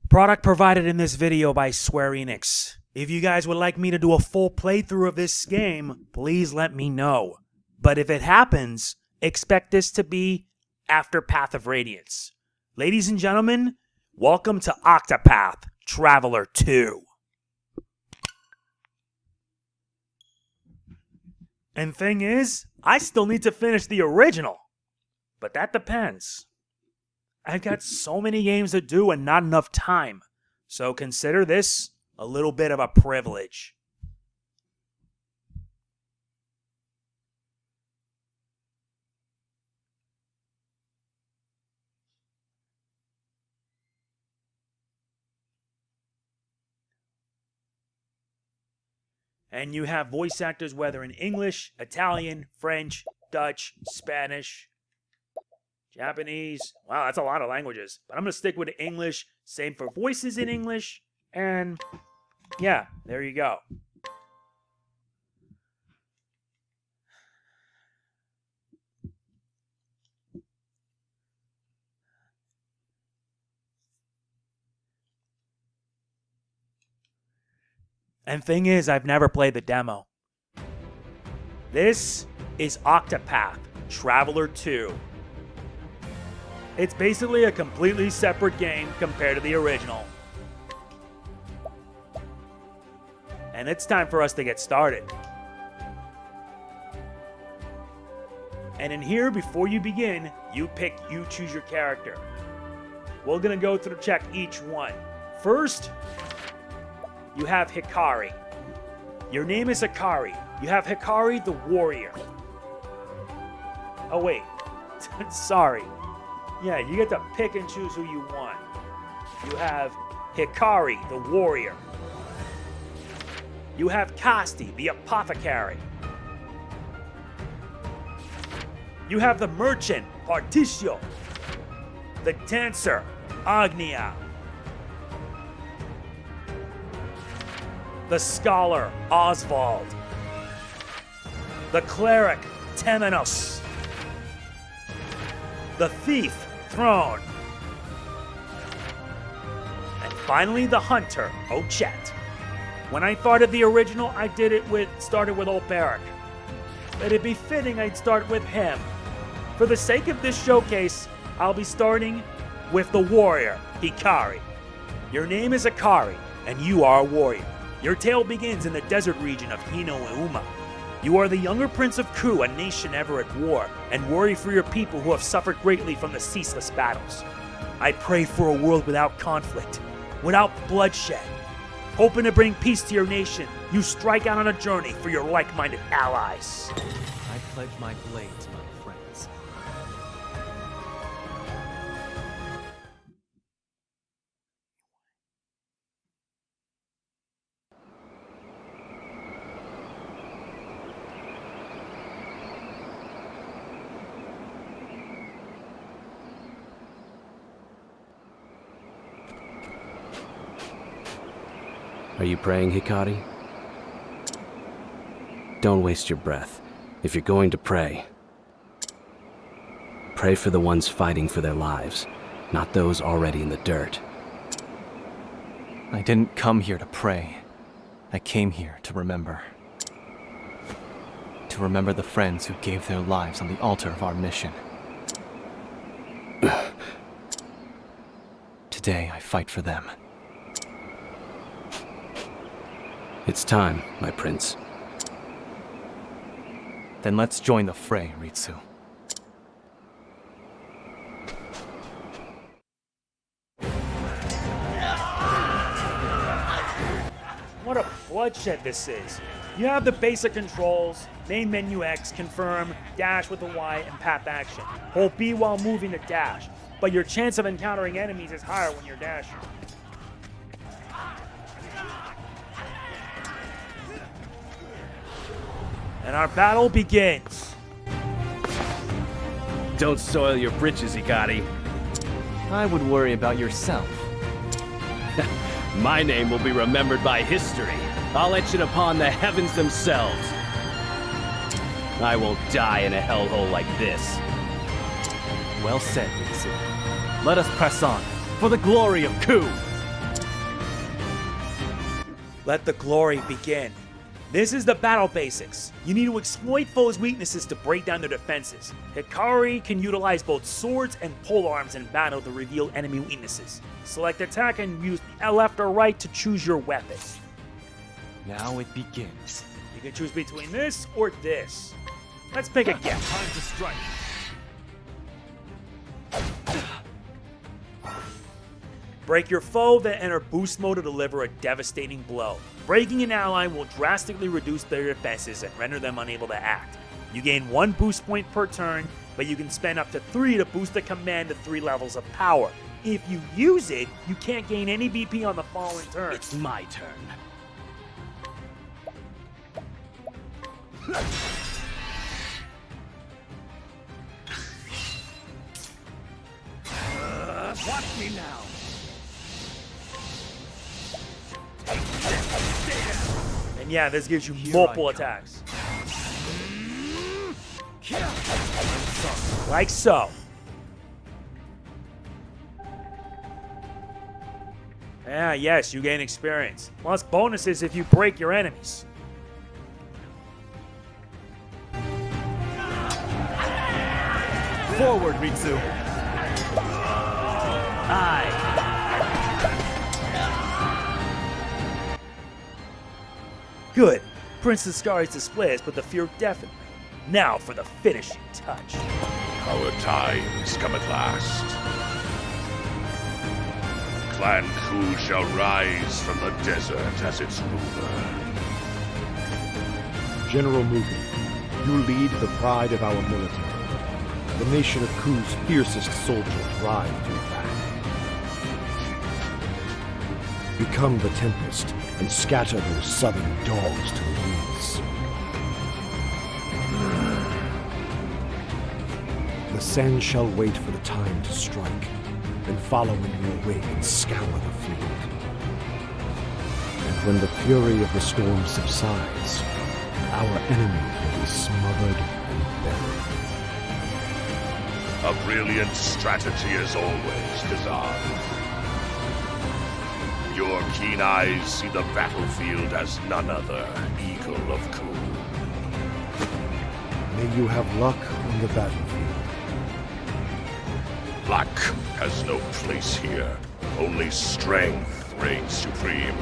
Product provided in this video by Square-Enix. If you guys would like me to do a full playthrough of this game, please let me know. But if it happens, expect this to be after Path of Radiance. Ladies and gentlemen, welcome to Octopath Traveler II. And thing is, I still need to finish the original. But that depends. I've got so many games to do and not enough time. So consider this a little bit of a privilege. And you have voice actors whether in English, Italian, French, Dutch, Spanish, Japanese. Wow, that's a lot of languages. But I'm going to stick with English. Same for voices in English. And yeah, there you go. And thing is, I've never played the demo. This is Octopath Traveler 2. It's basically a completely separate game compared to the original. And it's time for us to get started. And in here, before you begin, you choose your character. We're gonna go through check each one. First, you have Hikari. Your name is Hikari. You have Hikari the warrior. Oh wait, sorry. Yeah, you get to pick and choose who you want. You have Hikari the warrior. You have Kasti the apothecary. You have the merchant Particio. The dancer Agnia. The scholar Oswald. The cleric Temenos. The thief Throne. And finally the hunter Ochet. When I thought of the original, I started with Olberic. But it'd be fitting I'd start with him. For the sake of this showcase, I'll be starting with the warrior Hikari. Your name is Hikari, and you are a warrior. Your tale begins in the desert region of Hino and Uma. You are the younger prince of Ku, a nation ever at war, and worry for your people who have suffered greatly from the ceaseless battles. I pray for a world without conflict, without bloodshed. Hoping to bring peace to your nation, you strike out on a journey for your like-minded allies. I pledge my blade to my friends. Are you praying, Hikari? Don't waste your breath. If you're going to pray, pray for the ones fighting for their lives, not those already in the dirt. I didn't come here to pray. I came here to remember. To remember the friends who gave their lives on the altar of our mission. Today, I fight for them. It's time, my prince. Then let's join the fray, Ritsu. What a bloodshed this is. You have the basic controls, main menu X, confirm, dash with the Y, and path action. Hold B while moving to dash, but your chance of encountering enemies is higher when you're dashing. And our battle begins. Don't soil your britches, Hikari. I would worry about yourself. My name will be remembered by history. I'll etch it upon the heavens themselves. I won't die in a hellhole like this. Well said, Ritsu. Let us press on, for the glory of Ku! Let the glory begin. This is the battle basics. You need to exploit foes' weaknesses to break down their defenses. Hikari can utilize both swords and polearms in battle to reveal enemy weaknesses. Select attack and use the left or right to choose your weapon. Now it begins. You can choose between this or this. Let's pick a guess. Time to strike. Break your foe, then enter boost mode to deliver a devastating blow. Breaking an ally will drastically reduce their defenses and render them unable to act. You gain 1 boost point per turn, but you can spend up to 3 to boost the command to 3 levels of power. If you use it, you can't gain any BP on the following turn. It's my turn. Watch me now. And yeah, this gives you multiple attacks. Like so. Yes, you gain experience. Plus bonuses if you break your enemies. Forward, Ritsu. Aye. Good. Princess Hikari's display has put the fear definitely. Now for the finishing touch. Our times come at last. Clan Ku shall rise from the desert as its ruler. General Mugen, you lead the pride of our military. The nation of Ku's fiercest soldiers ride to your back. Become the Tempest and scatter those southern dogs to the winds. The Sen shall wait for the time to strike, then follow in your wake and scour the field. And when the fury of the storm subsides, our enemy will be smothered and buried. A brilliant strategy as always, Kazan. Your keen eyes see the battlefield as none other, Eagle of Ku. May you have luck on the battlefield. Luck has no place here. Only strength reigns supreme.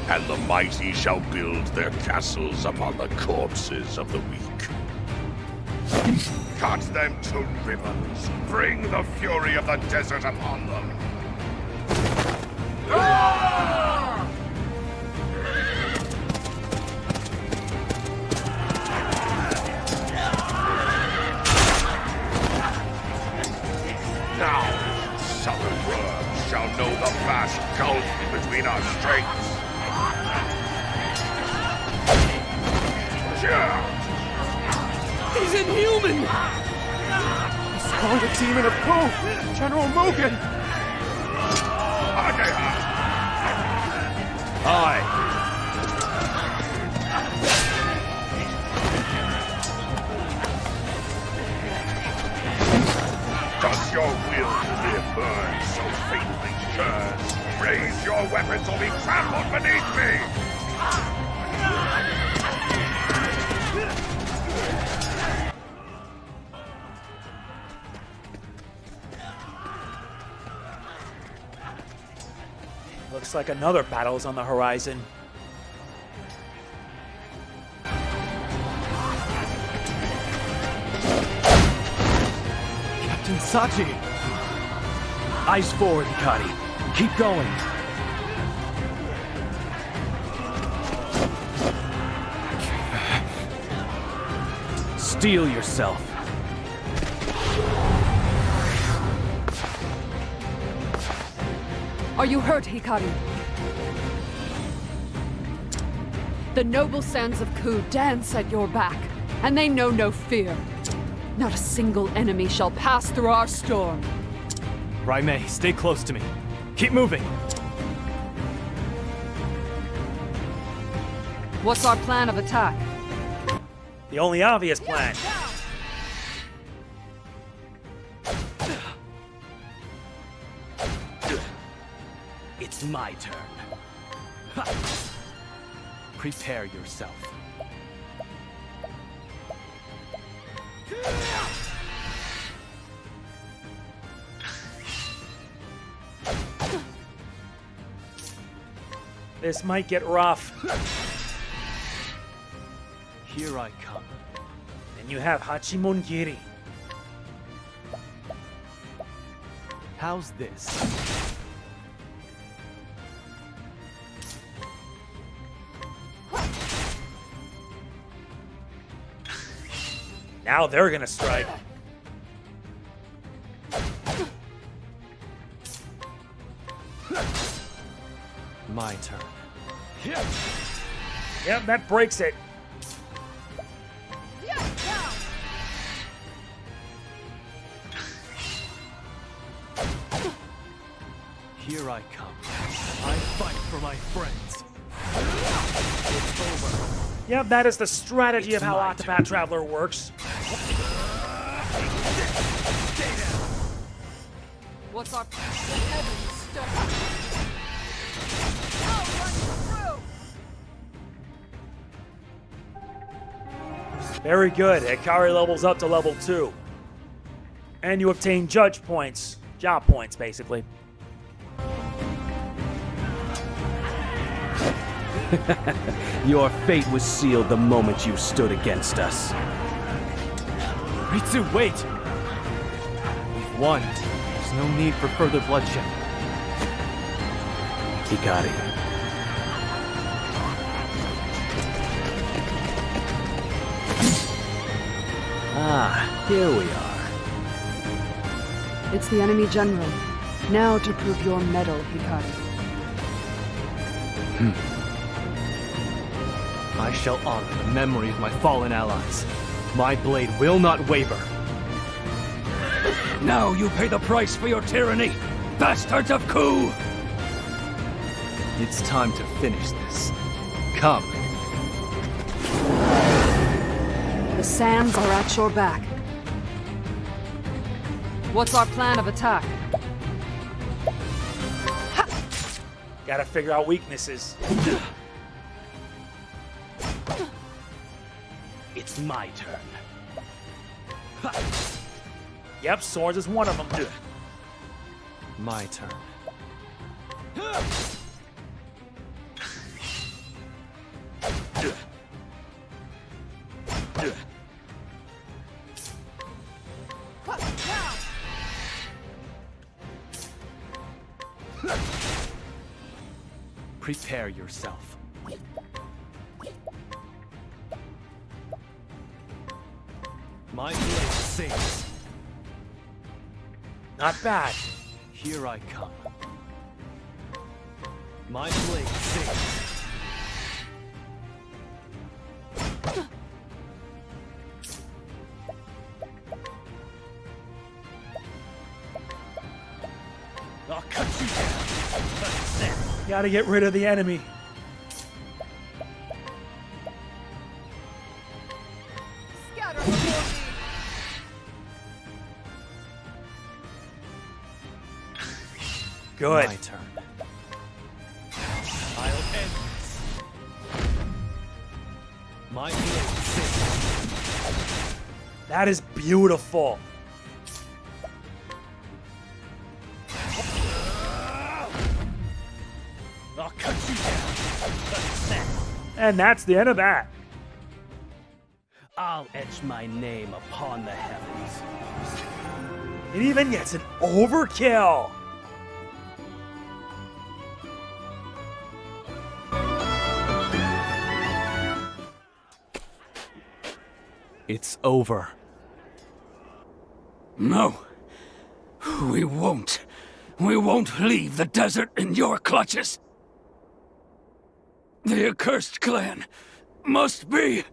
And the mighty shall build their castles upon the corpses of the weak. Cut them to ribbons. Bring the fury of the desert upon them. Now, southern worms shall know the vast gulf between our strengths. He's inhuman! The strongest demon of Ku! General Mugen! Aye. Does your will to live burn so faintly churn? Raise your weapons or be trampled beneath me! Looks like another battle is on the horizon. Captain Sachi! Eyes forward, Hikari. Keep going. Steel yourself. Are you hurt, Hikari? The noble sands of Ku dance at your back, and they know no fear. Not a single enemy shall pass through our storm. Raimei, stay close to me. Keep moving. What's our plan of attack? The only obvious plan. It's my turn. Prepare yourself. This might get rough. Here I come. And you have Hachimongiri. How's this? Now they're gonna strike. My turn. Yep, that breaks it. Here I come. I fight for my friends. It's over. Yep, that is the strategy of It's how my Octopath turn. Traveler works. What's our the heavens stone? I'll run you through! Very good. Hikari levels up to level 2. And you obtain judge points. Job points, basically. Your fate was sealed the moment you stood against us. Ritsu, wait! We've won. There's no need for further bloodshed. Hikari. Ah, here we are. It's the enemy general. Now to prove your mettle, Hikari. I shall honor the memory of my fallen allies. My blade will not waver. Now you pay the price for your tyranny, bastards of Ku! It's time to finish this. Come. The sands are at your back. What's our plan of attack? Gotta figure out weaknesses. It's my turn. Yep, swords is one of them. My turn. Prepare yourself. My blade sings. Not bad. Here I come. My blade sings. I'll cut you down. Gotta get rid of the enemy. Scatter before me! Good. My turn. I'll end this. My blade sings. That is beautiful. I'll cut you down. And that's the end of that. I'll etch my name upon the heavens. It even gets an overkill. It's over. No. We won't. We won't leave the desert in your clutches. The accursed clan must be...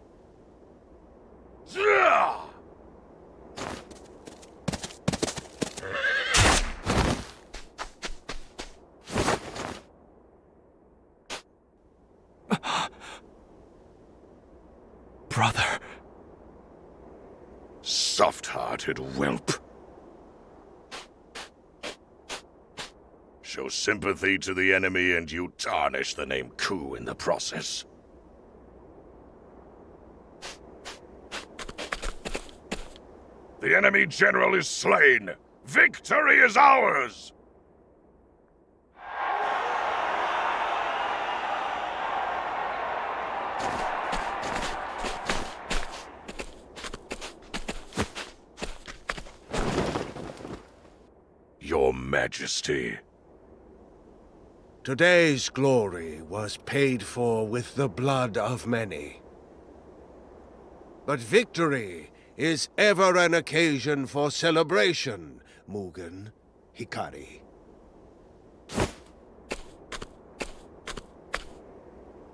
Brother. Soft-hearted whelp. show sympathy to the enemy and you tarnish the name Ku in the process. The enemy general is slain! Victory is ours! Your Majesty. Today's glory was paid for with the blood of many. But victory is ever an occasion for celebration, Mugen, Hikari.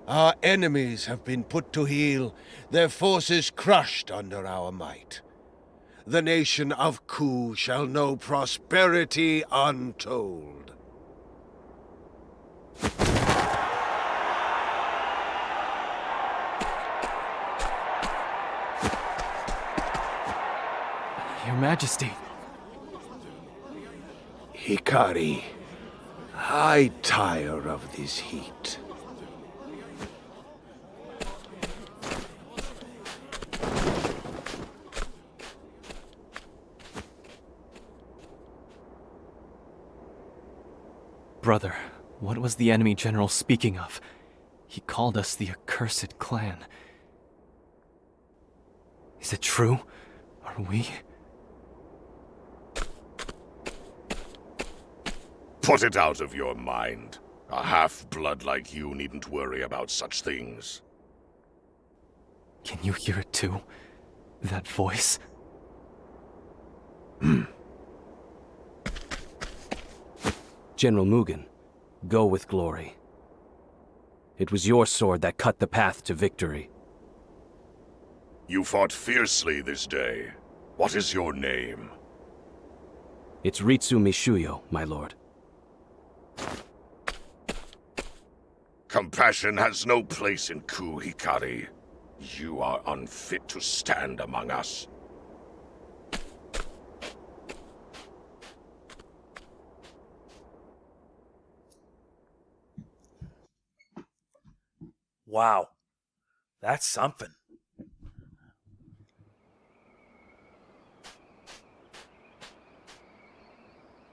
Our enemies have been put to heel, their forces crushed under our might. The nation of Ku shall know prosperity untold. Your Majesty. Hikari, I tire of this heat. Brother, what was the enemy general speaking of? He called us the accursed clan. Is it true? Are we? Put it out of your mind. A half-blood like you needn't worry about such things. Can you hear it too? That voice? General Mugen, go with glory. It was your sword that cut the path to victory. You fought fiercely this day. What is your name? It's Ritsu Mishuyo, my lord. Compassion has no place in Ku, Hikari. You are unfit to stand among us. Wow. That's something.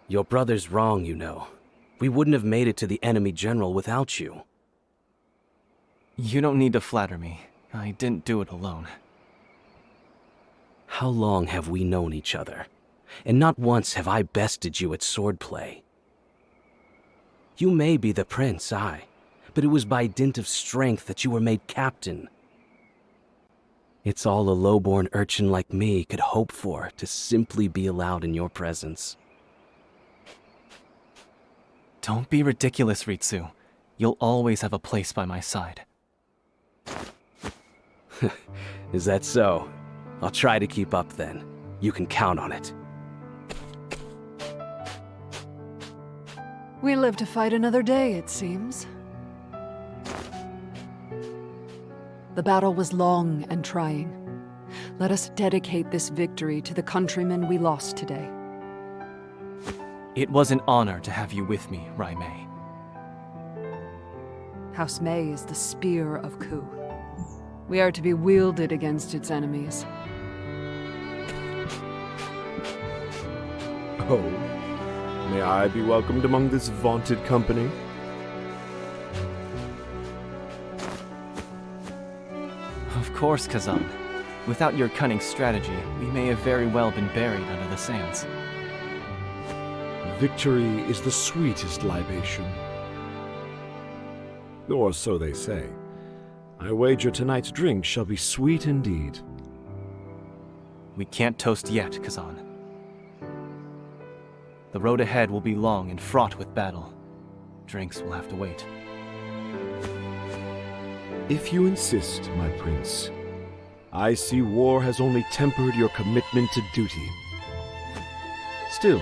Your brother's wrong, you know. We wouldn't have made it to the enemy general without you. You don't need to flatter me. I didn't do it alone. How long have we known each other? And not once have I bested you at swordplay. You may be the prince, but it was by dint of strength that you were made captain. It's all a low-born urchin like me could hope for, to simply be allowed in your presence. Don't be ridiculous, Ritsu. You'll always have a place by my side. Is that so? I'll try to keep up then. You can count on it. We live to fight another day, it seems. The battle was long and trying. Let us dedicate this victory to the countrymen we lost today. It was an honor to have you with me, Raimei. House Mei is the spear of Ku. We are to be wielded against its enemies. Oh, may I be welcomed among this vaunted company? Of course, Kazan. Without your cunning strategy, we may have very well been buried under the sands. Victory is the sweetest libation. Or so they say. I wager tonight's drink shall be sweet indeed. We can't toast yet, Kazan. The road ahead will be long and fraught with battle. Drinks will have to wait. If you insist, my prince, I see war has only tempered your commitment to duty. Still,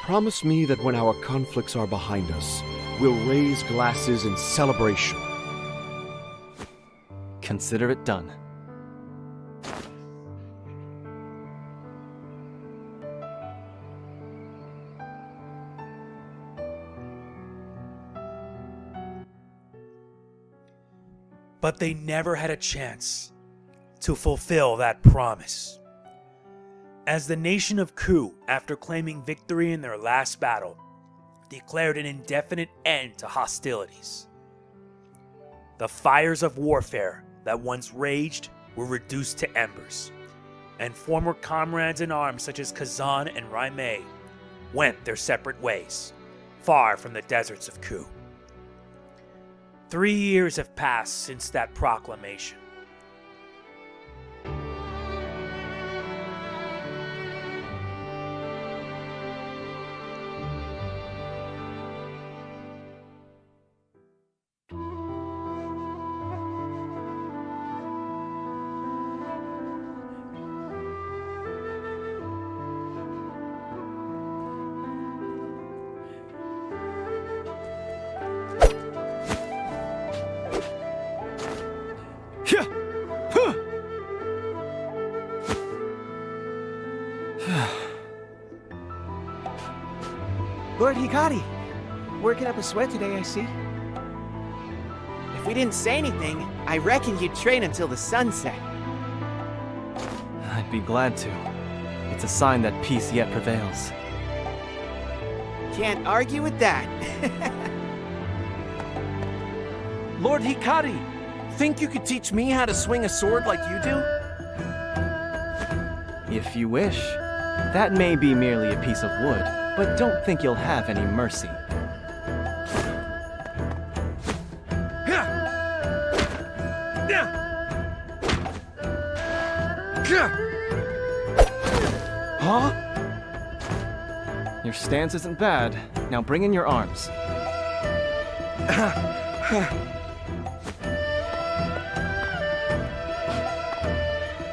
promise me that when our conflicts are behind us, we'll raise glasses in celebration. Consider it done. But they never had a chance to fulfill that promise. As the nation of Ku, after claiming victory in their last battle, declared an indefinite end to hostilities. The fires of warfare that once raged were reduced to embers, and former comrades in arms such as Kazan and Raimei went their separate ways, far from the deserts of Ku. 3 years have passed since that proclamation. Lord Hikari, working up a sweat today, I see. If we didn't say anything, I reckon you'd train until the sunset. I'd be glad to. It's a sign that peace yet prevails. Can't argue with that. Lord Hikari, think you could teach me how to swing a sword like you do? If you wish. That may be merely a piece of wood, but don't think you'll have any mercy. Huh? Your stance isn't bad. Now bring in your arms.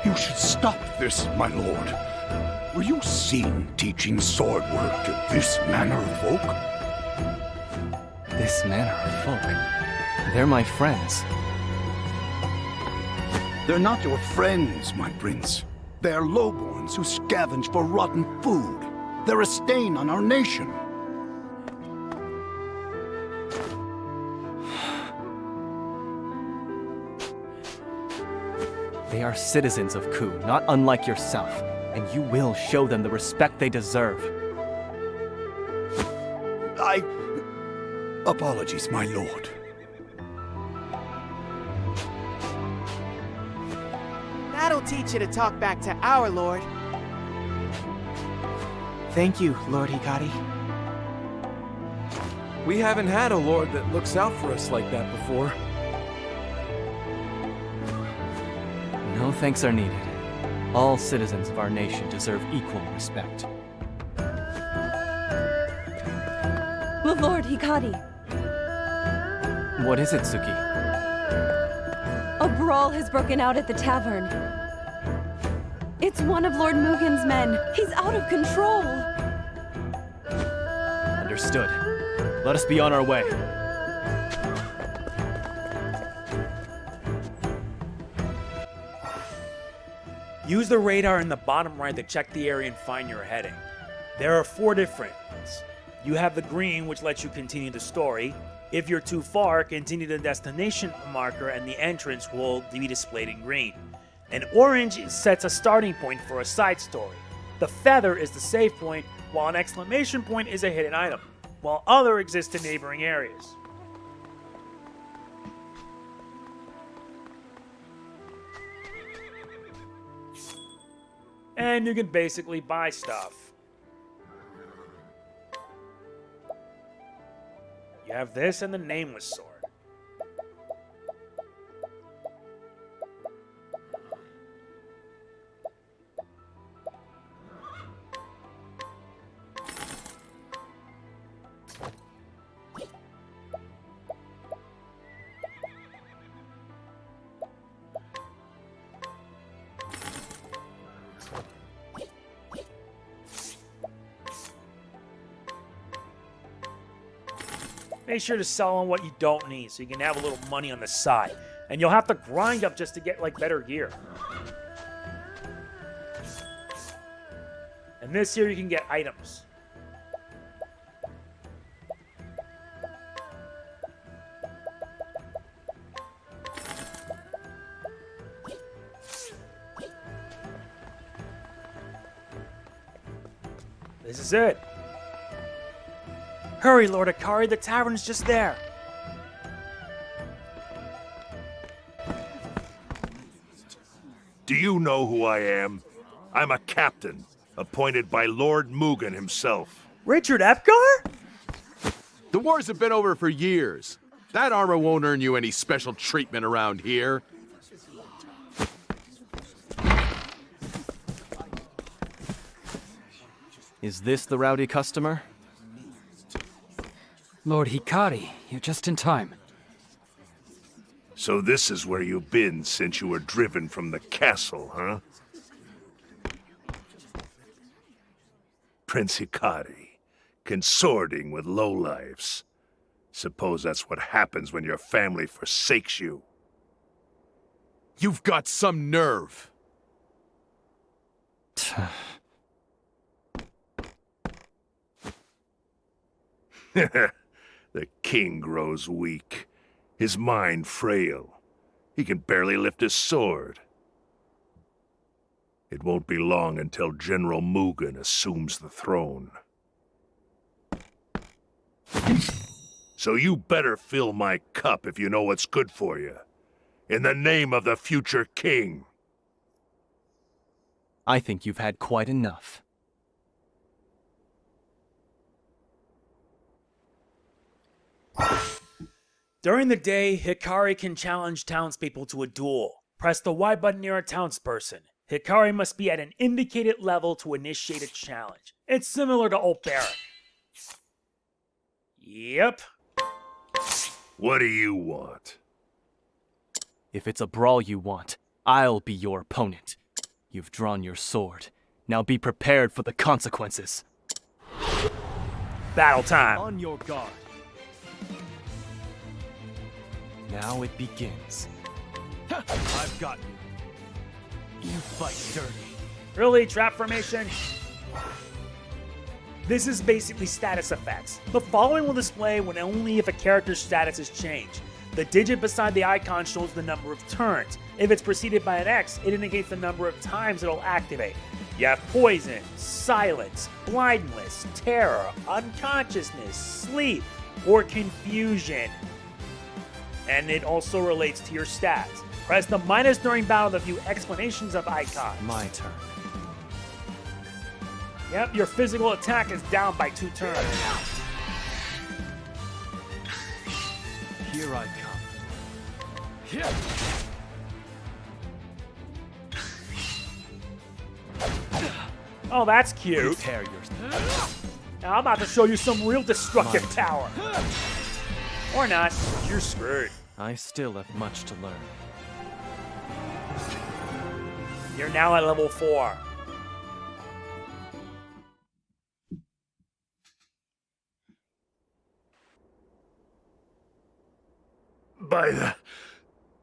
You should stop this, my lord. Were you seen teaching sword work to this manner of folk? This manner of folk. They're my friends. They're not your friends, my prince. They are lowborns who scavenge for rotten food. They're a stain on our nation. They are citizens of Ku, not unlike yourself, and you will show them the respect they deserve. Apologies, my lord. That'll teach you to talk back to our lord. Thank you, Lord Hikari. We haven't had a lord that looks out for us like that before. No thanks are needed. All citizens of our nation deserve equal respect. Lord Hikari, What is it, Suki? a brawl has broken out at the tavern. It's one of Lord Mugen's men. He's out of control. Understood. Let us be on our way. Use the radar in the bottom right to check the area and find your heading. There are 4 different ones. You have the green, which lets you continue the story. If you're too far, continue the destination marker and the entrance will be displayed in green. An orange sets a starting point for a side story. The feather is the save point, while an exclamation point is a hidden item, while other exist in neighboring areas. And you can basically buy stuff. You have this and the Nameless Sword. Make sure to sell on what you don't need so you can have a little money on the side. And you'll have to grind up just to get like better gear. And this here you can get items. This is it. Hurry, Lord Hikari, the tavern's just there. Do you know who I am? I'm a captain, appointed by Lord Mugen himself. Richard Epgar? The wars have been over for years. That armor won't earn you any special treatment around here. Is this the rowdy customer? Lord Hikari, you're just in time. So this is where you've been since you were driven from the castle, huh? Prince Hikari, consorting with lowlifes. Suppose that's what happens when your family forsakes you. You've got some nerve. The king grows weak, his mind frail. He can barely lift his sword. It won't be long until General Mugen assumes the throne. So you better fill my cup if you know what's good for you. In the name of the future king. I think you've had quite enough. During the day, Hikari can challenge townspeople to a duel. Press the Y button near a townsperson. Hikari must be at an indicated level to initiate a challenge. It's similar to Olberic. Yep. What do you want? If it's a brawl you want, I'll be your opponent. You've drawn your sword. Now be prepared for the consequences. Battle time. On your guard. Now it begins. I've got you. You fight dirty. Really, trap formation? This is basically status effects. The following will display when only if a character's status is changed. The digit beside the icon shows the number of turns. If it's preceded by an X, it indicates the number of times it'll activate. You have poison, silence, blindness, terror, unconsciousness, sleep, or confusion. And it also relates to your stats. Press the minus during battle to view explanations of icons. My turn. Yep, your physical attack is down by 2 turns. Here I come. Here. Oh, that's cute. Prepare yourself. Now I'm about to show you some real destructive power. Or not. You're screwed. I still have much to learn. You're now at level 4. By the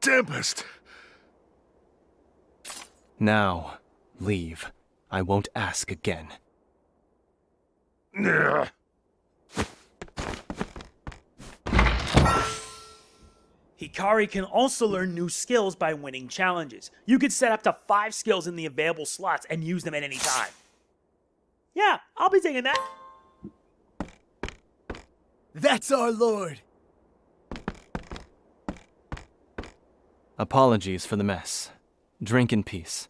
Tempest. Now, leave. I won't ask again. Ugh. Hikari can also learn new skills by winning challenges. You could set up to 5 skills in the available slots and use them at any time. Yeah, I'll be taking that. That's our lord! Apologies for the mess. Drink in peace.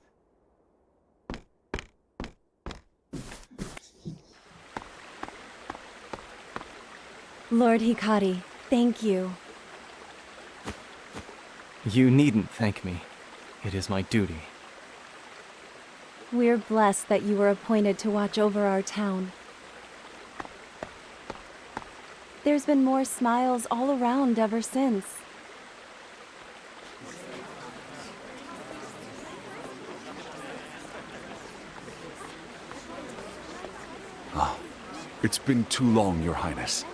Lord Hikari, thank you. You needn't thank me. It is my duty. We're blessed that you were appointed to watch over our town. There's been more smiles all around ever since. It's been too long, Your Highness.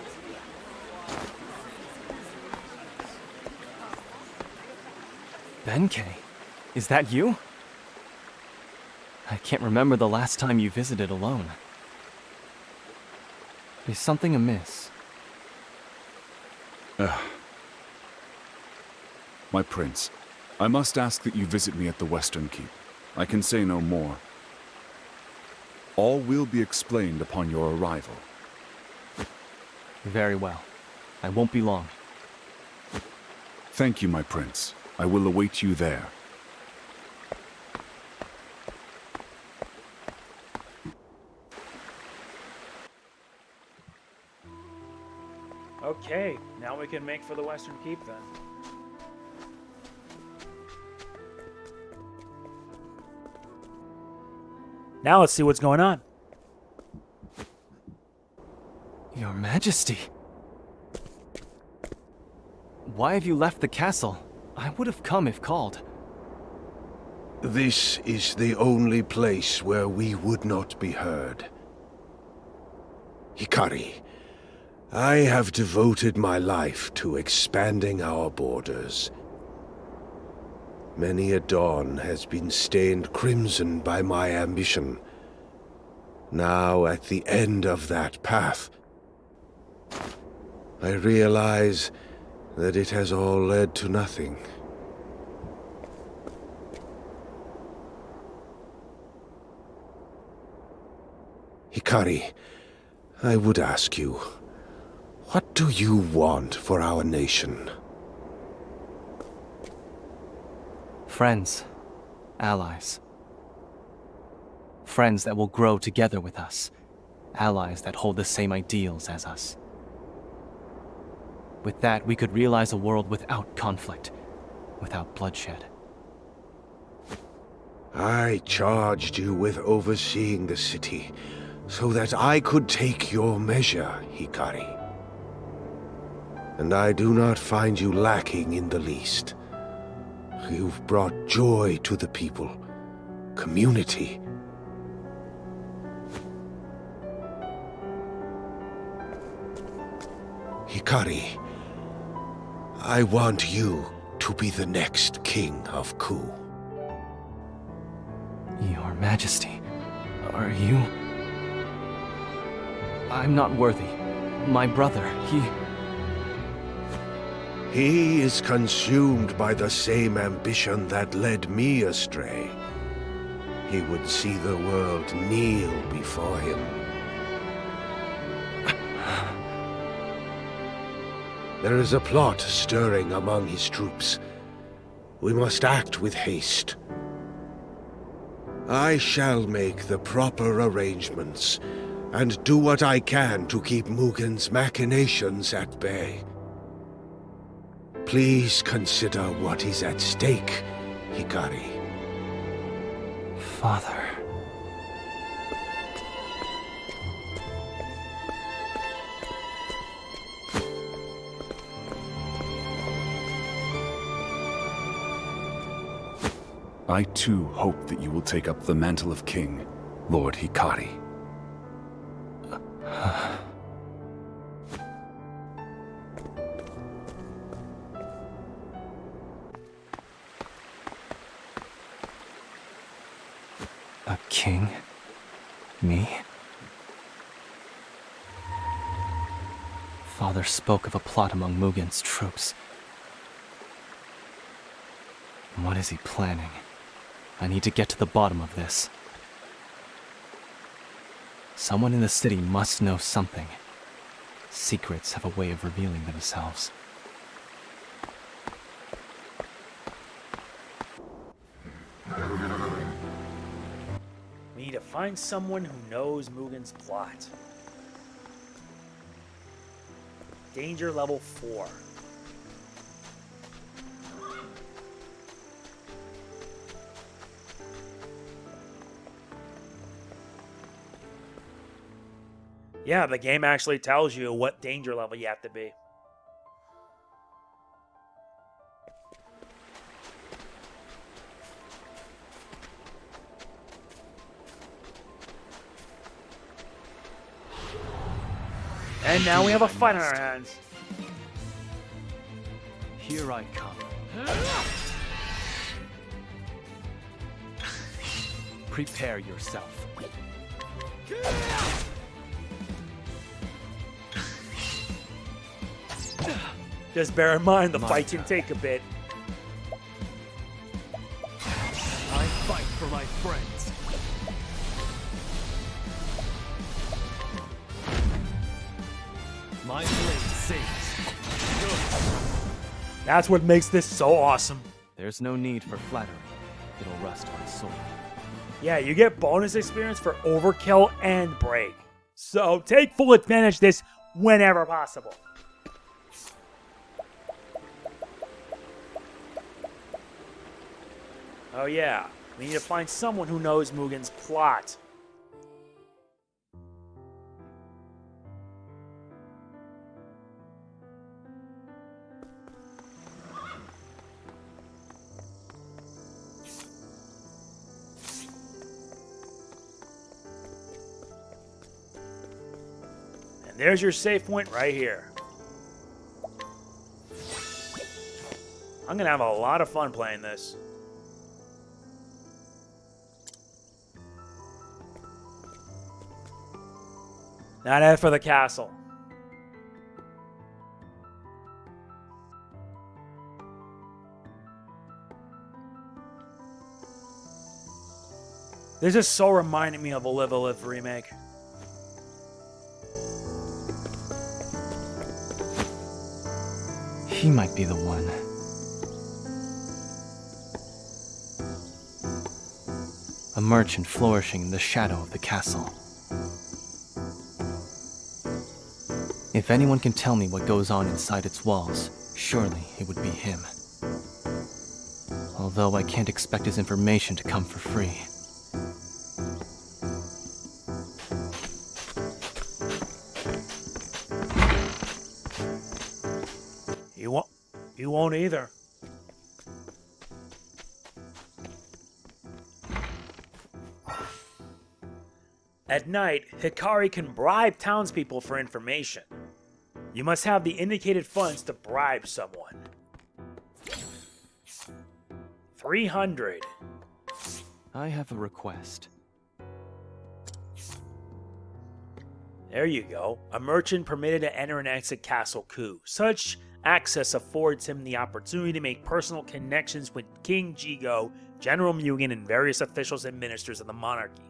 Benkei, is that you? I can't remember the last time you visited alone. Is something amiss? My prince, I must ask that you visit me at the Western Keep. I can say no more. All will be explained upon your arrival. Very well. I won't be long. Thank you, my prince. I will await you there. Okay, now we can make for the Western Keep then. Now let's see what's going on. Your Majesty. Why have you left the castle? I would have come if called. This is the only place where we would not be heard. Hikari, I have devoted my life to expanding our borders. Many a dawn has been stained crimson by my ambition. Now, at the end of that path, I realize that it has all led to nothing. Hikari, I would ask you, what do you want for our nation? Friends. Allies. Friends that will grow together with us. Allies that hold the same ideals as us. With that, we could realize a world without conflict, without bloodshed. I charged you with overseeing the city, so that I could take your measure, Hikari. And I do not find you lacking in the least. You've brought joy to the people, community. Hikari, I want you to be the next king of Ku. Your Majesty, are you... I'm not worthy. My brother, He is consumed by the same ambition that led me astray. He would see the world kneel before him. There is a plot stirring among his troops. We must act with haste. I shall make the proper arrangements, and do what I can to keep Mugen's machinations at bay. Please consider what is at stake, Hikari. Father... I too hope that you will take up the mantle of king, Lord Hikari. A king? Me? Father spoke of a plot among Mugen's troops. What is he planning? I need to get to the bottom of this. Someone in the city must know something. Secrets have a way of revealing themselves. We need to find someone who knows Mugen's plot. Danger level 4. Yeah, the game actually tells you what danger level you have to be. And now we have a fight on our hands. Here I come. Prepare yourself. Just bear in mind, the fight can take a bit. I fight for my friends. My blade sings. That's what makes this so awesome. There's no need for flattery. It'll rust my sword. Yeah, you get bonus experience for overkill and break. So take full advantage of this whenever possible. Oh yeah, we need to find someone who knows Mugen's plot. And there's your save point right here. I'm gonna have a lot of fun playing this. Now head for the castle. This is so reminding me of a Live a Live remake. He might be the one. A merchant flourishing in the shadow of the castle. If anyone can tell me what goes on inside its walls, surely it would be him. Although I can't expect his information to come for free. You won't either. At night, Hikari can bribe townspeople for information. You must have the indicated funds to bribe someone. 300. I have a request. There you go. A merchant permitted to enter and exit Castle Ku. Such access affords him the opportunity to make personal connections with King Jigo, General Mugen, and various officials and ministers of the monarchy.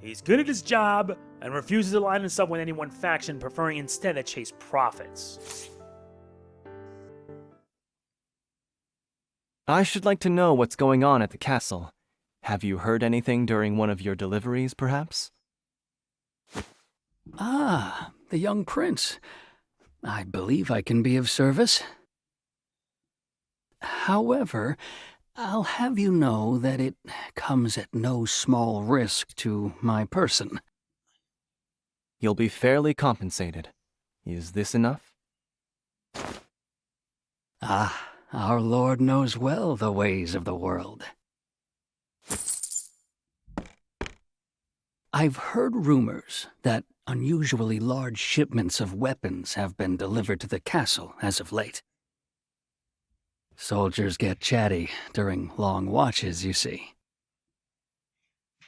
He's good at his job and refuses to align himself with any one faction, preferring instead to chase profits. I should like to know what's going on at the castle. Have you heard anything during one of your deliveries, perhaps? Ah, the young prince. I believe I can be of service. However, I'll have you know that it comes at no small risk to my person. You'll be fairly compensated. Is this enough? Ah, our Lord knows well the ways of the world. I've heard rumors that unusually large shipments of weapons have been delivered to the castle as of late. Soldiers get chatty during long watches, you see.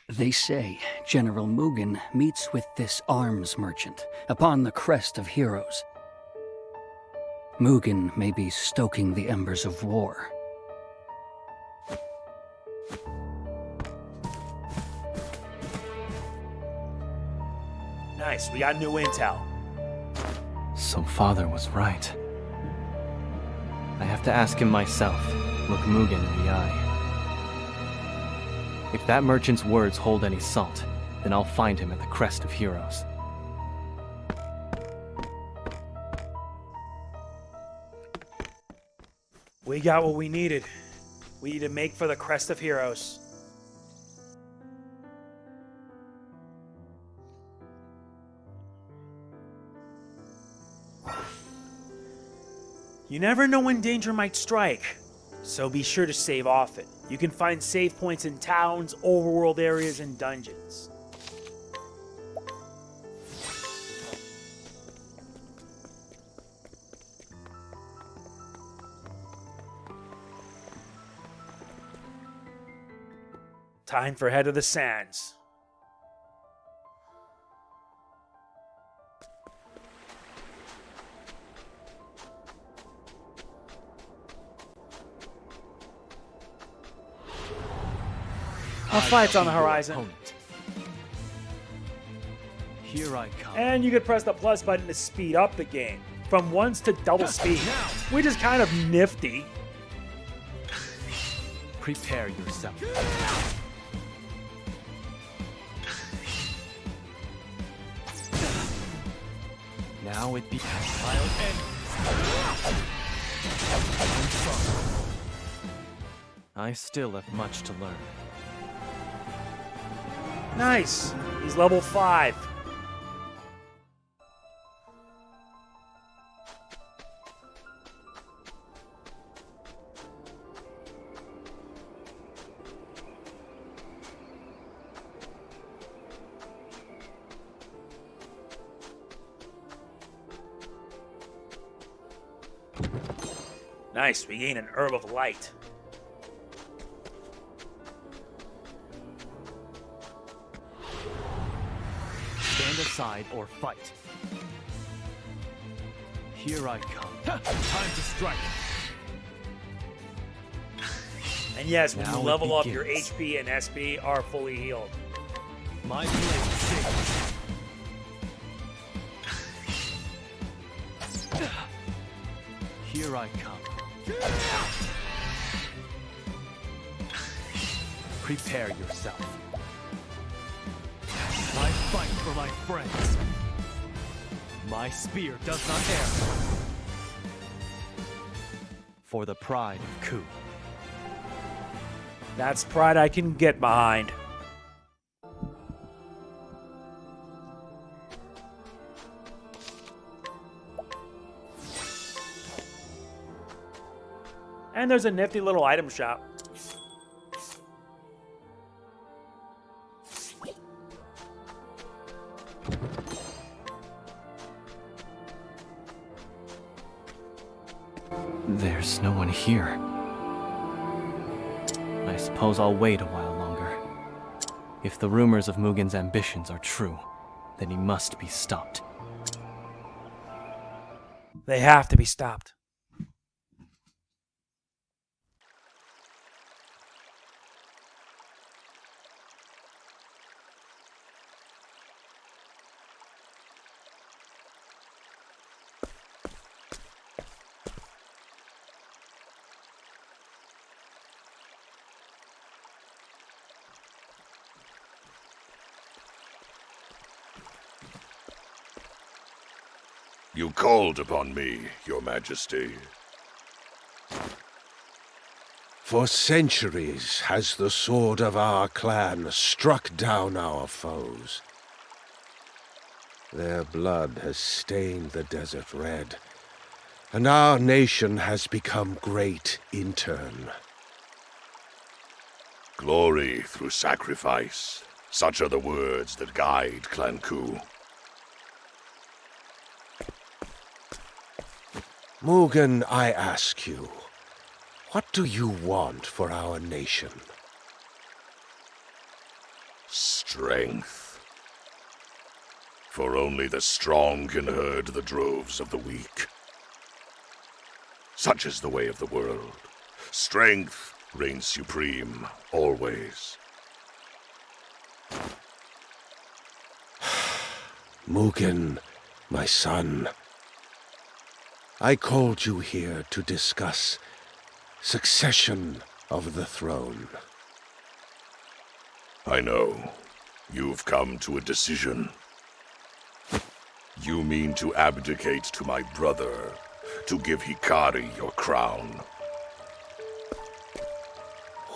They say General Mugen meets with this arms merchant upon the crest of heroes. Mugen may be stoking the embers of war. Nice, we got new intel. So father was right. I have to ask him myself, look Mugen in the eye. If that merchant's words hold any salt, then I'll find him at the crest of heroes. We got what we needed. We need to make for the crest of heroes. You never know when danger might strike, so be sure to save often. You can find save points in towns, overworld areas, and dungeons. Time for Head of the Sands. A fight's on the horizon. Here I come. And you can press the plus button to speed up the game from once to double speed, which is kind of nifty. Prepare yourself. Now it becomes. I'll end. I still have much to learn. Nice. He's level 5. Nice, we gain an Herb of Light. Stand aside or fight. Here I come. Time to strike. And yes, when Now you it level up, begins. your HP and SP are fully healed. My blade sings. Here I come. Prepare yourself. I fight for my friends. My spear does not err. For the pride of Ku. That's pride I can get behind. And there's a nifty little item shop. There's no one here. I suppose I'll wait a while longer. If the rumors of Mugen's ambitions are true, then he must be stopped. They have to be stopped. You called upon me, Your Majesty. For centuries has the sword of our clan struck down our foes. Their blood has stained the desert red, and our nation has become great in turn. Glory through sacrifice. Such are the words that guide Clan Ku. Mugen, I ask you, what do you want for our nation? Strength. For only the strong can herd the droves of the weak. Such is the way of the world. Strength reigns supreme, always. Mugen, my son, I called you here to discuss succession of the throne. I know. You've come to a decision. You mean to abdicate to my brother, to give Hikari your crown.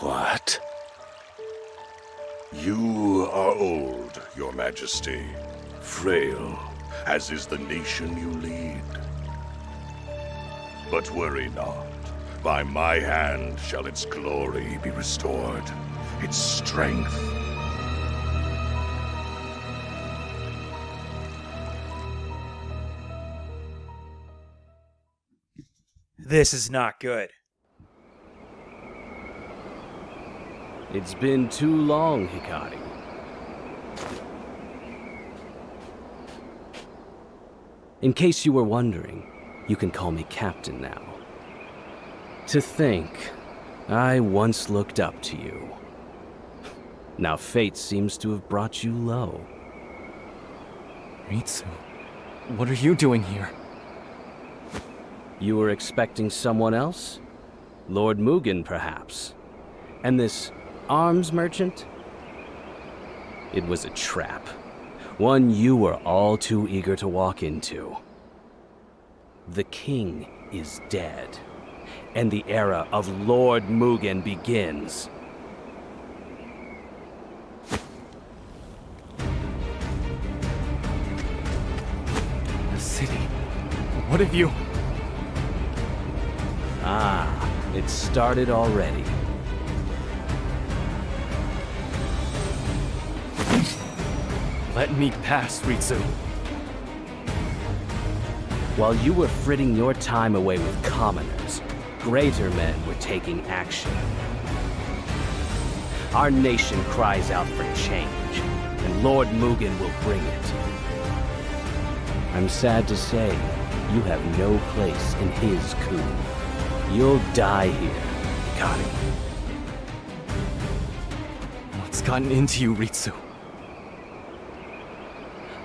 What? You are old, Your Majesty. Frail, as is the nation you lead. But worry not. By my hand shall its glory be restored, its strength. This is not good. It's been too long, Hikari. In case you were wondering, you can call me Captain now. To think, I once looked up to you. Now fate seems to have brought you low. Ritsu, what are you doing here? You were expecting someone else? Lord Mugen, perhaps? And this arms merchant? It was a trap. One you were all too eager to walk into. The king is dead, and the era of Lord Mugen begins. The city. What have you... Ah, it started already. Let me pass, Ritsu. While you were fritting your time away with commoners, greater men were taking action. Our nation cries out for change, and Lord Mugen will bring it. I'm sad to say, you have no place in his coup. You'll die here, Hikari. What's gotten into you, Ritsu?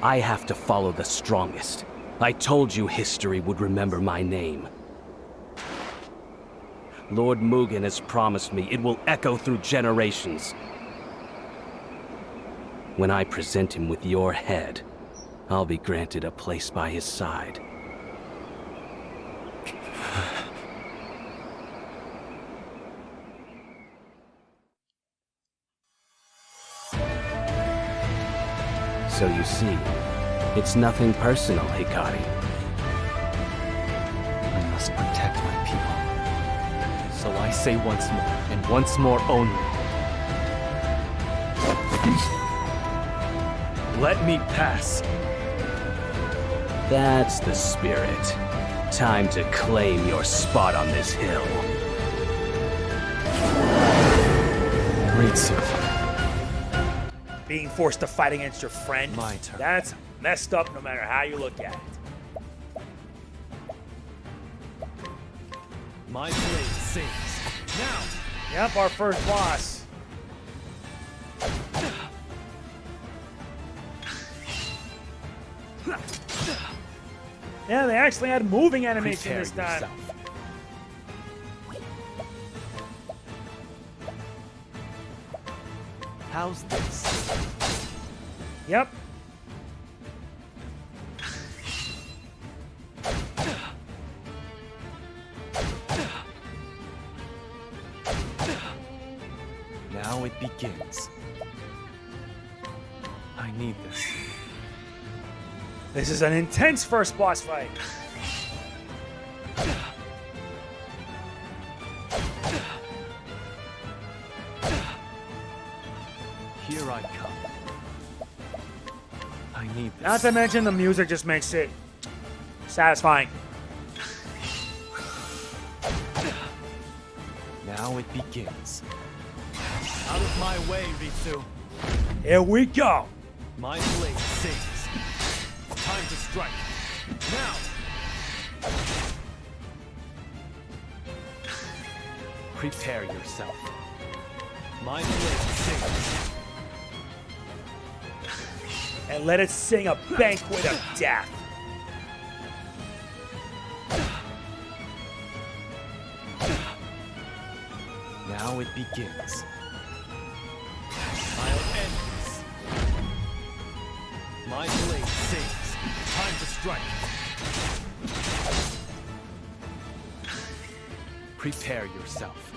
I have to follow the strongest. I told you history would remember my name. Lord Mugen has promised me it will echo through generations. When I present him with your head, I'll be granted a place by his side. So you see, it's nothing personal, Hikari. I must protect my people. So I say once more, and once more only. Let me pass. That's the spirit. Time to claim your spot on this hill. Ritsu. Being forced to fight against your friend, My turn. That's messed up no matter how you look at it. My blade sings. Now! Yep, our first boss. Yeah, they actually had moving animation Prepare this time. yourself. How's this? Yep. Now it begins. I need this. This is an intense first boss fight. Here I come. I need this. Not to mention the music just makes it satisfying. Now it begins. Out of my way, Ritsu. Here we go. My blade sings. Time to strike. Now! Prepare yourself. My blade sings. And let it sing a banquet of death. Now it begins. I'll end this. My blade sings. Time to strike. Prepare yourself.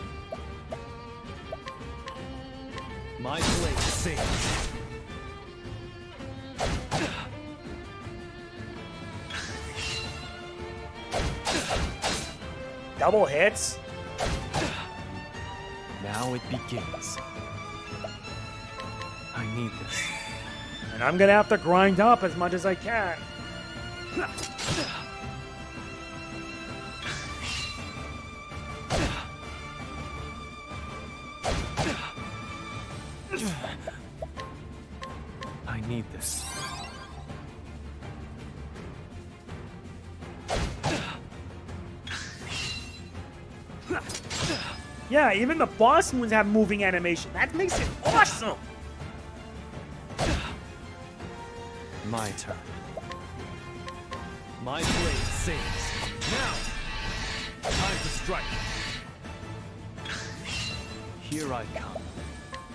My blade sings. Double hits. Now it begins. I need this. And I'm gonna have to grind up as much as I can. I need this. Yeah, even the boss moves have moving animation. That makes it awesome. My turn. My blade sings. Now! Time to strike. Here I come.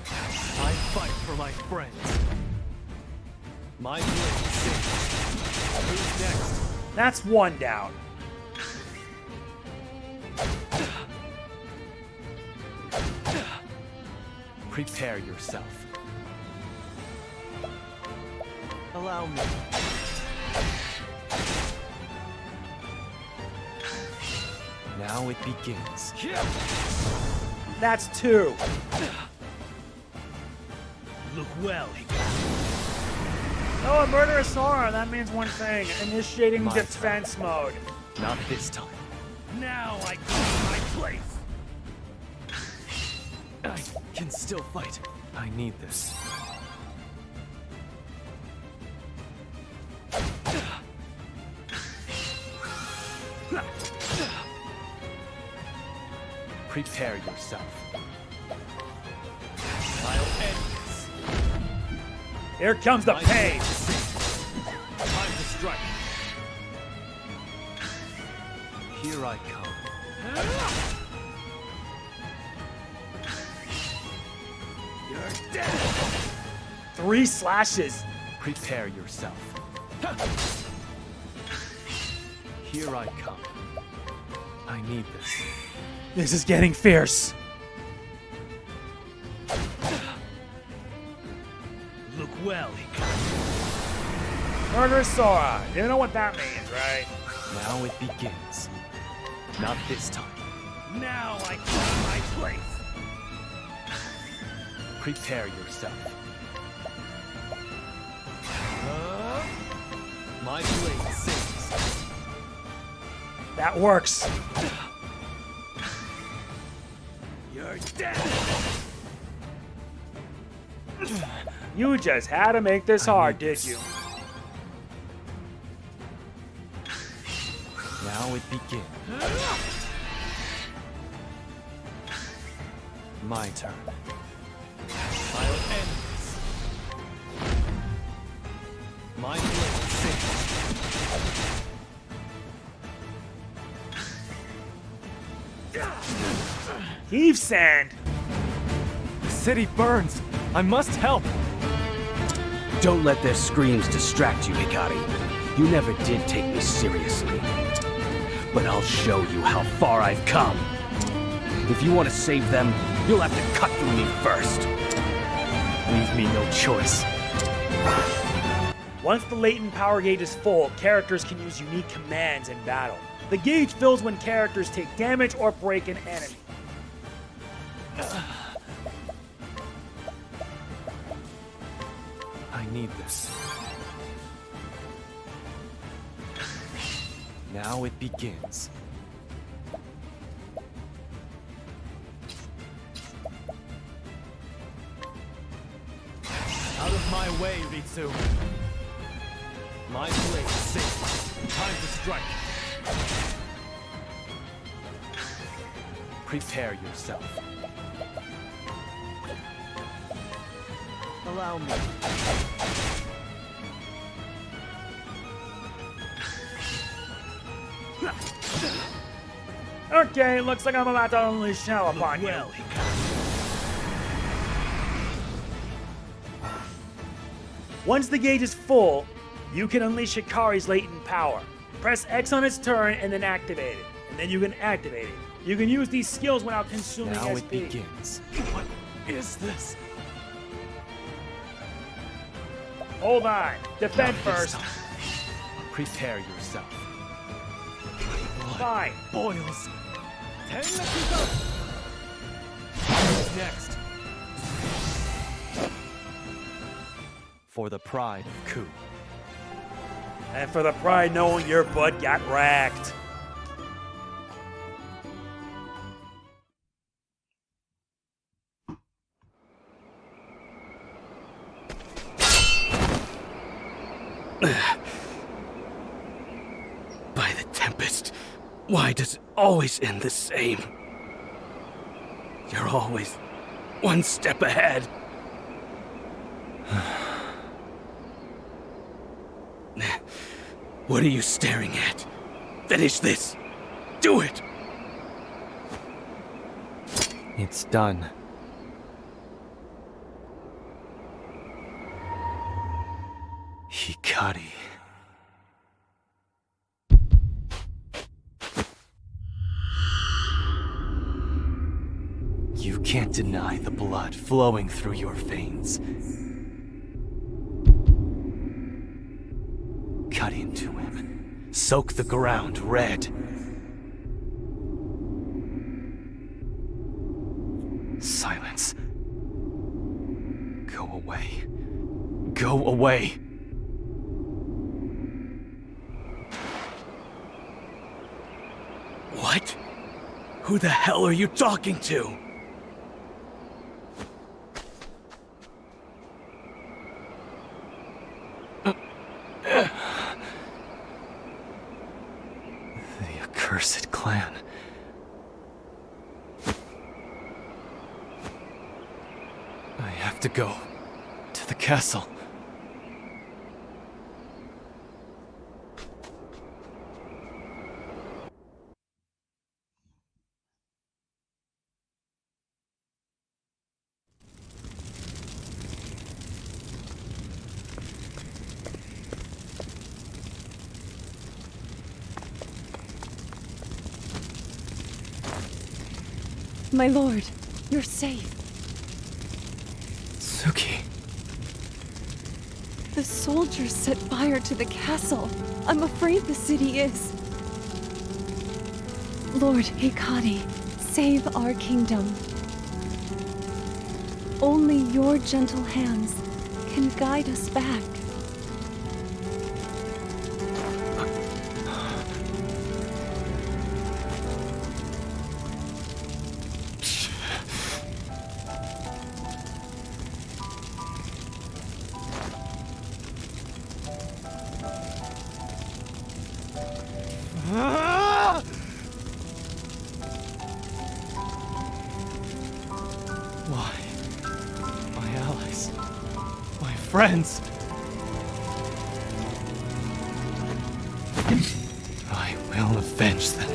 I fight for my friends. My blade sings. Who's next? That's one down. Prepare yourself. Allow me. Now it begins. That's two. Look well, Oh, a murderous Sora. That means one thing. Initiating My defense mode. Not this time. Now I claim my place. I can still fight. I need this. Prepare yourself. I'll end this. Here comes the pain. Time to strike. Here I come. You're dead. 3 slashes. Prepare yourself. Here I come. I need this. This is getting fierce. Look well, Murderous Sora. You know what that means, right? Now it begins. Not this time. Now I claim my place. Prepare yourself. My blade sings. That works. You're dead. You just had to make this hard, did you? Now it begins. My turn. I'll end this. My blade sings. Heave sand. The city burns. I must help. Don't let their screams distract you, Hikari. You never did take me seriously. But I'll show you how far I've come. If you want to save them, you'll have to cut through me first. Leave me no choice. Once the latent power gauge is full, characters can use unique commands in battle. The gauge fills when characters take damage or break an enemy. I need this. Now it begins. Out of my way, Ritsu. My blade sings. Time to strike. Prepare yourself. Allow me. Okay, looks like I'm about to unleash hell upon you. Once the gauge is full, you can unleash Hikari's latent power. Press X on its turn and then activate it. And then you can activate it. You can use these skills without consuming Now SP. it begins. What is this? Hold on. Defend Not this first. time. Prepare yourself. Fine. Boils. Who's next? For the pride of Ku. And for the pride knowing your butt got racked. By the Tempest, why does it always end the same? You're always one step ahead. What are you staring at? Finish this! Do it! It's done. Hikari. You can't deny the blood flowing through your veins. Cut into him. Soak the ground red. Silence. Go away. Go away. What? Who the hell are you talking to? The accursed clan. I have to go to the castle. My lord, you're safe. Suki. The soldiers set fire to the castle. I'm afraid the city is. Lord Hikari, save our kingdom. Only your gentle hands can guide us back. Why? My allies. My friends. I will avenge them.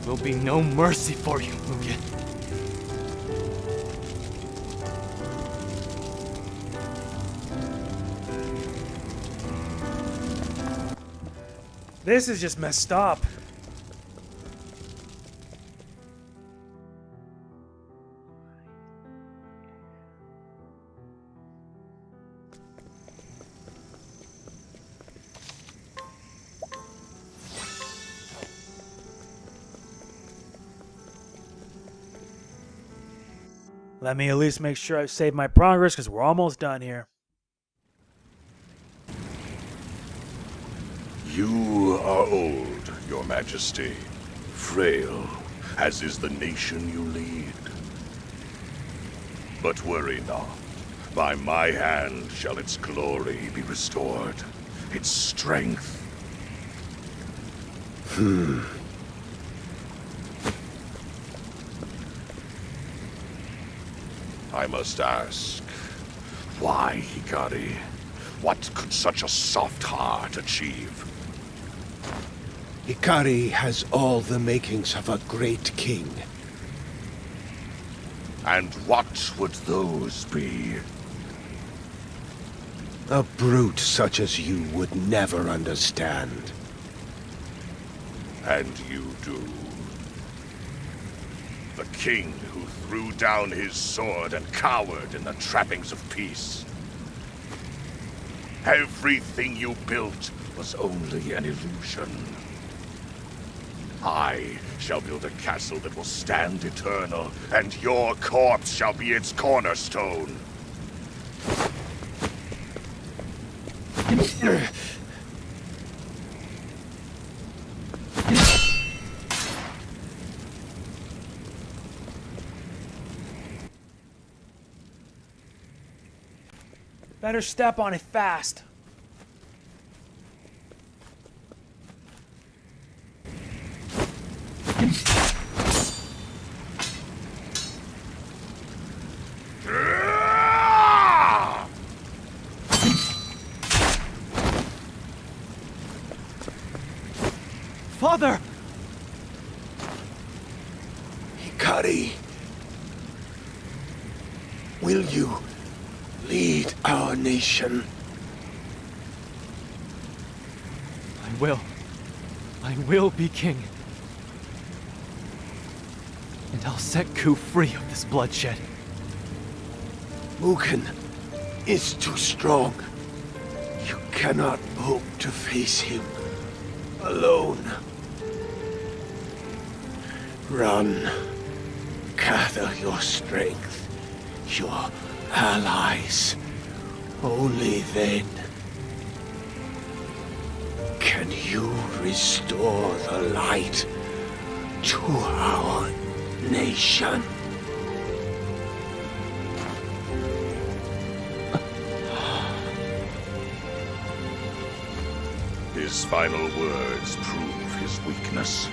There will be no mercy for you, Mugen. This is just messed up. Let me at least make sure I've saved my progress, because we're almost done here. You are old, Your Majesty. Frail, as is the nation you lead. But worry not. By my hand shall its glory be restored. Its strength. I must ask, why, Hikari? What could such a soft heart achieve? Hikari has all the makings of a great king. And what would those be? A brute such as you would never understand. And you do. The king who threw down his sword and cowered in the trappings of peace. Everything you built was only an illusion. I shall build a castle that will stand eternal, and your corpse shall be its cornerstone. Better step on it fast. Father! Hikari, will you lead our nation? I will be king. And I'll set Ku free of this bloodshed. Mugen is too strong. You cannot hope to face him alone. Run. Gather your strength, your allies. Only then can you restore the light to our nation. His final words prove his weakness,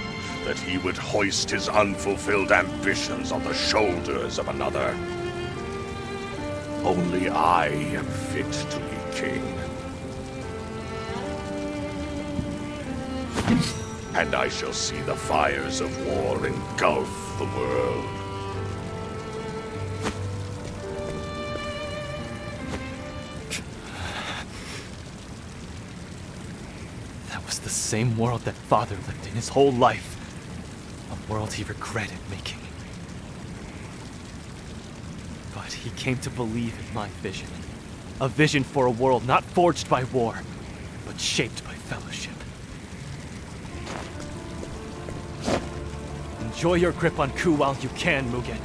that he would hoist his unfulfilled ambitions on the shoulders of another. Only I am fit to be king. And I shall see the fires of war engulf the world. That was the same world that Father lived in his whole life. A world he regretted making. But he came to believe in my vision. A vision for a world not forged by war, but shaped by fellowship. Enjoy your grip on Ku while you can, Mugen.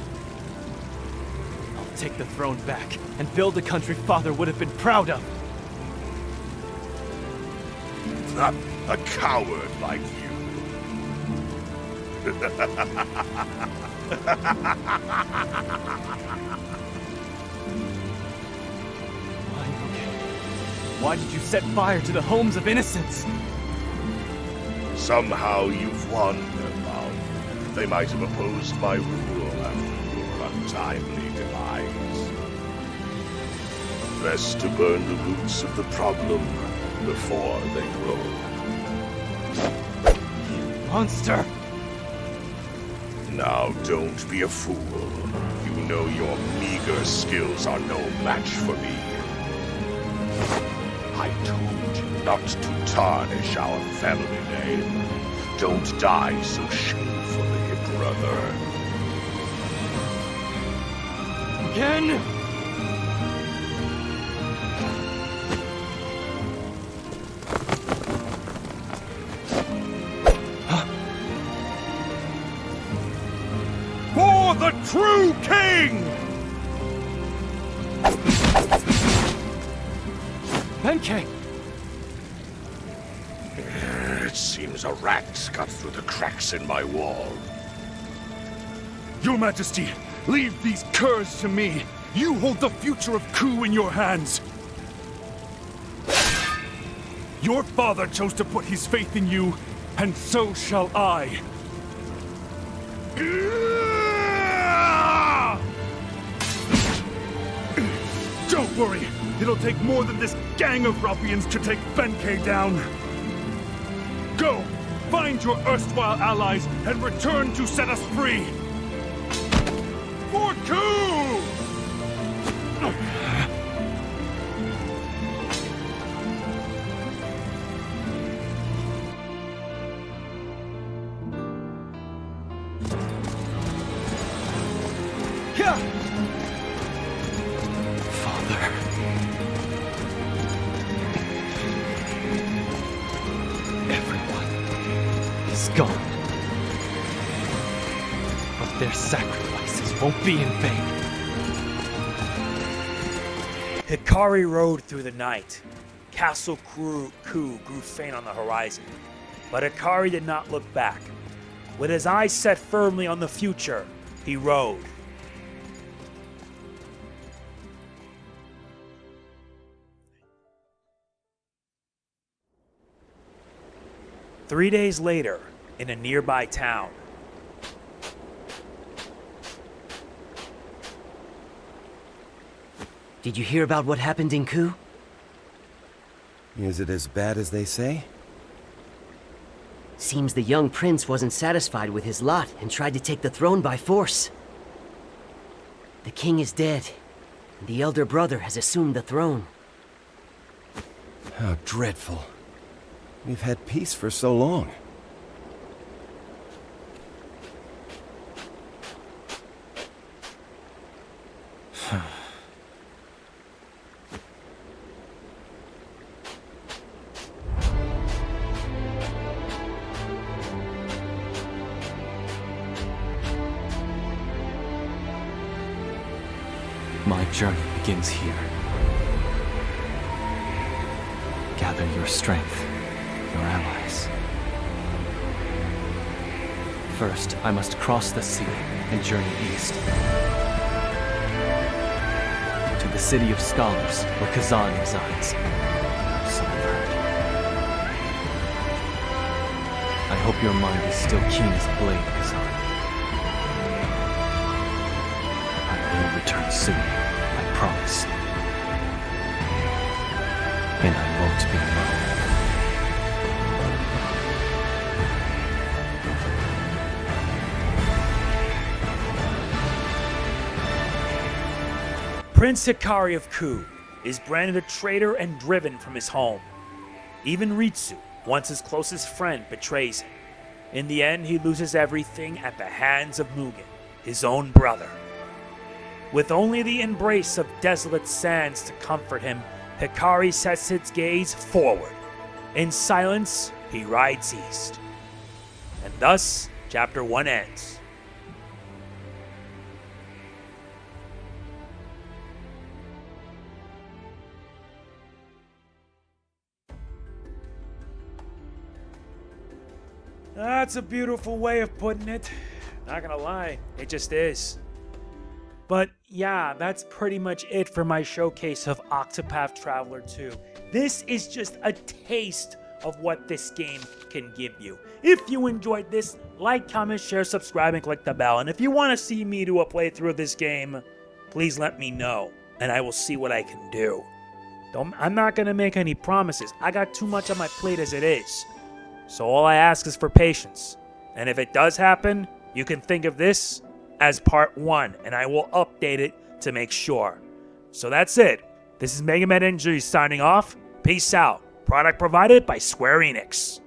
I'll take the throne back and build a country Father would have been proud of. A coward like you. Why, Mugen? Why did you set fire to the homes of innocents? Somehow you've won their love. They might have opposed my rule after your untimely demise. Best to burn the roots of the problem before they grow. Monster! Now don't be a fool. You know your meager skills are no match for me. I told you not to tarnish our family name. Don't die so shamefully, brother. Again? For the true king! Benkei! It seems a rat got through the cracks in my wall. Your Majesty, leave these curs to me. You hold the future of Ku in your hands. Your father chose to put his faith in you, and so shall I. Don't worry, it'll take more than this gang of ruffians to take Benkei down. Go, find your erstwhile allies and return to set us free. For Ku! Father. Everyone is gone. But their sacrifices won't be in vain. Hikari rode through the night. Castle Ku grew faint on the horizon. But Hikari did not look back. With his eyes set firmly on the future, he rode. Three days later, in a nearby town. Did you hear about what happened in Ku? Is it as bad as they say? Seems the young prince wasn't satisfied with his lot and tried to take the throne by force. The king is dead, and the elder brother has assumed the throne. How dreadful. We've had peace for so long. My journey begins here. Gather your strength, your allies. First, I must cross the sea and journey east. To the city of scholars, where Kazan resides. So I've heard. I hope your mind is still keen as a blade, Kazan. I will return soon, I promise. And I won't be alone. Prince Hikari of Ku is branded a traitor and driven from his home. Even Ritsu, once his closest friend, betrays him. In the end, he loses everything at the hands of Mugen, his own brother. With only the embrace of desolate sands to comfort him, Hikari sets his gaze forward. In silence, he rides east. And thus, Chapter 1 ends. That's a beautiful way of putting it. Not gonna lie, it just is. But yeah, that's pretty much it for my showcase of Octopath Traveler 2. This is just a taste of what this game can give you. If you enjoyed this, like, comment, share, subscribe, and click the bell. And if you want to see me do a playthrough of this game, please let me know, and I will see what I can do. I'm not going to make any promises. I got too much on my plate as it is. So all I ask is for patience. And if it does happen, you can think of this as part 1, and I will update it to make sure. So that's it. This is MegamanNG's signing off. Peace out. Product provided by Square-Enix.